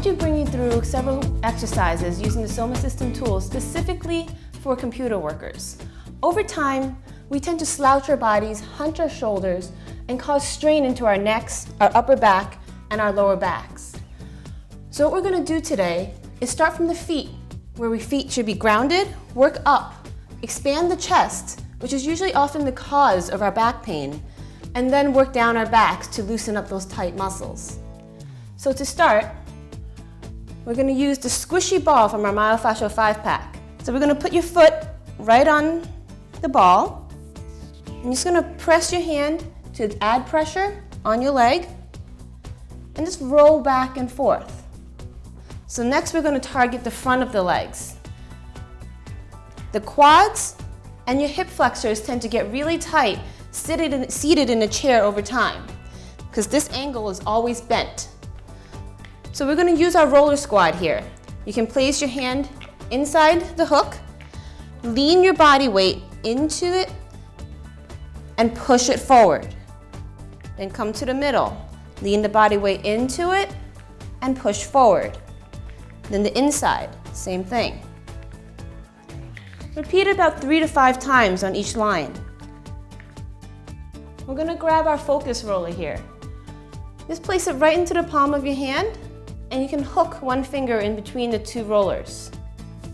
want to bring you through several exercises using the Soma system tools specifically for computer workers. Over time, we tend to slouch our bodies, hunch our shoulders, and cause strain into our necks, our upper back, and our lower backs. So what we're going to do today is start from the feet, where feet should be grounded, work up, expand the chest, which is usually often the cause of our back pain, and then work down our backs to loosen up those tight muscles. So to start, we're going to use the squishy ball from our myofascial 5-pack. So we're going to put your foot right on the ball. I'm just going to press your hand to add pressure on your leg and just roll back and forth. So next we're going to target the front of the legs. The quads and your hip flexors tend to get really tight seated in a chair over time because this angle is always bent. So we're going to use our roller squat here. You can place your hand inside the hook, lean your body weight into it, and push it forward. Then come to the middle, lean the body weight into it, and push forward. Then the inside, same thing. Repeat it about 3 to 5 times on each line. We're going to grab our focus roller here. Just place it right into the palm of your hand, and you can hook one finger in between the two rollers.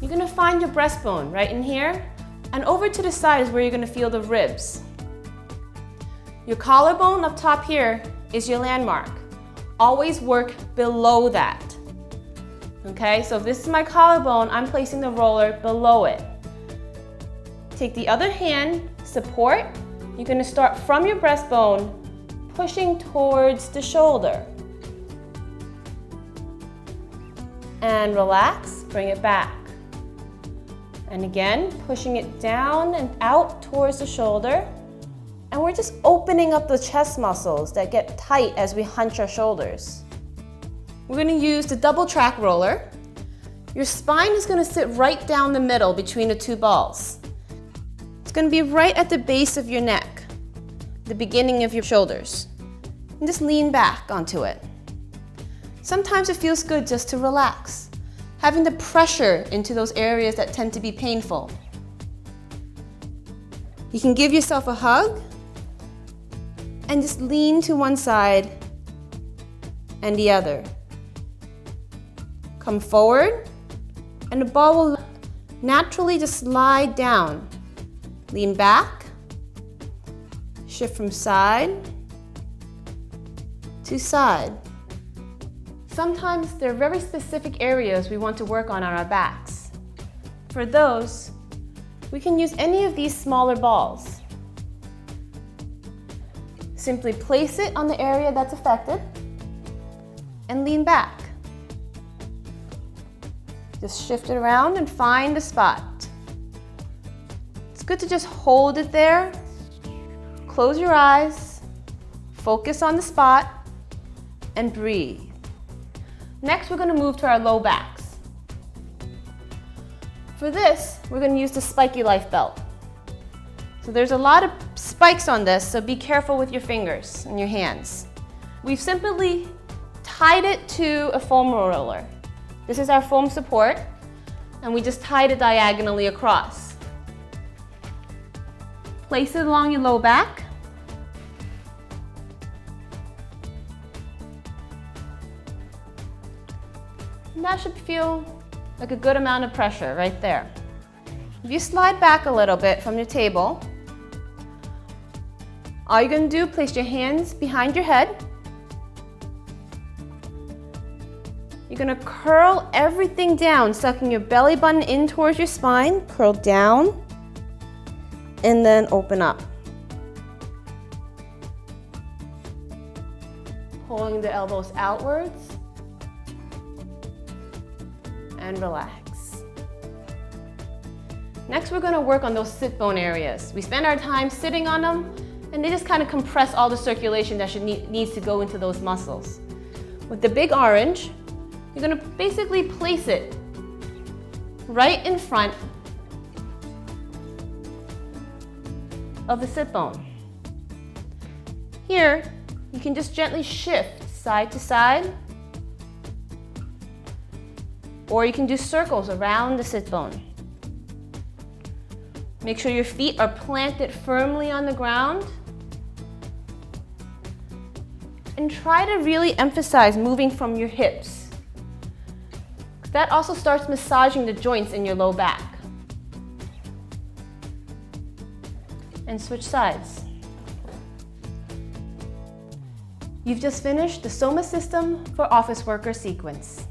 You're going to find your breastbone right in here, and over to the side is where you're going to feel the ribs. Your collarbone up top here is your landmark. Always work below that. Okay, so if this is my collarbone, I'm placing the roller below it. Take the other hand, support. You're going to start from your breastbone, pushing towards the shoulder. And relax, bring it back. And again, pushing it down and out towards the shoulder. And we're just opening up the chest muscles that get tight as we hunch our shoulders. We're going to use the double track roller. Your spine is going to sit right down the middle between the two balls. It's going to be right at the base of your neck, the beginning of your shoulders. And just lean back onto it. Sometimes it feels good just to relax, having the pressure into those areas that tend to be painful. You can give yourself a hug and just lean to one side and the other. Come forward, and the ball will naturally just slide down. Lean back, shift from side to side. Sometimes there are very specific areas we want to work on our backs. For those, we can use any of these smaller balls. Simply place it on the area that's affected and lean back. Just shift it around and find the spot. It's good to just hold it there, close your eyes, focus on the spot, and breathe. Next, we're going to move to our low backs. For this, we're going to use the spiky life belt. So there's a lot of spikes on this, so be careful with your fingers and your hands. We've simply tied it to a foam roller. This is our foam support, and we just tied it diagonally across. Place it along your low back. And that should feel like a good amount of pressure right there. If you slide back a little bit from your table, all you're going to do, place your hands behind your head. You're going to curl everything down, sucking your belly button in towards your spine, curl down, and then open up. Pulling the elbows outwards. And relax. Next, we're going to work on those sit bone areas. We spend our time sitting on them, and they just kind of compress all the circulation that needs to go into those muscles. With the big orange, you're going to basically place it right in front of the sit bone. Here, you can just gently shift side to side Or you can do circles around the sit bone. Make sure your feet are planted firmly on the ground. And try to really emphasize moving from your hips. That also starts massaging the joints in your low back. And switch sides. You've just finished the Soma system for office worker sequence.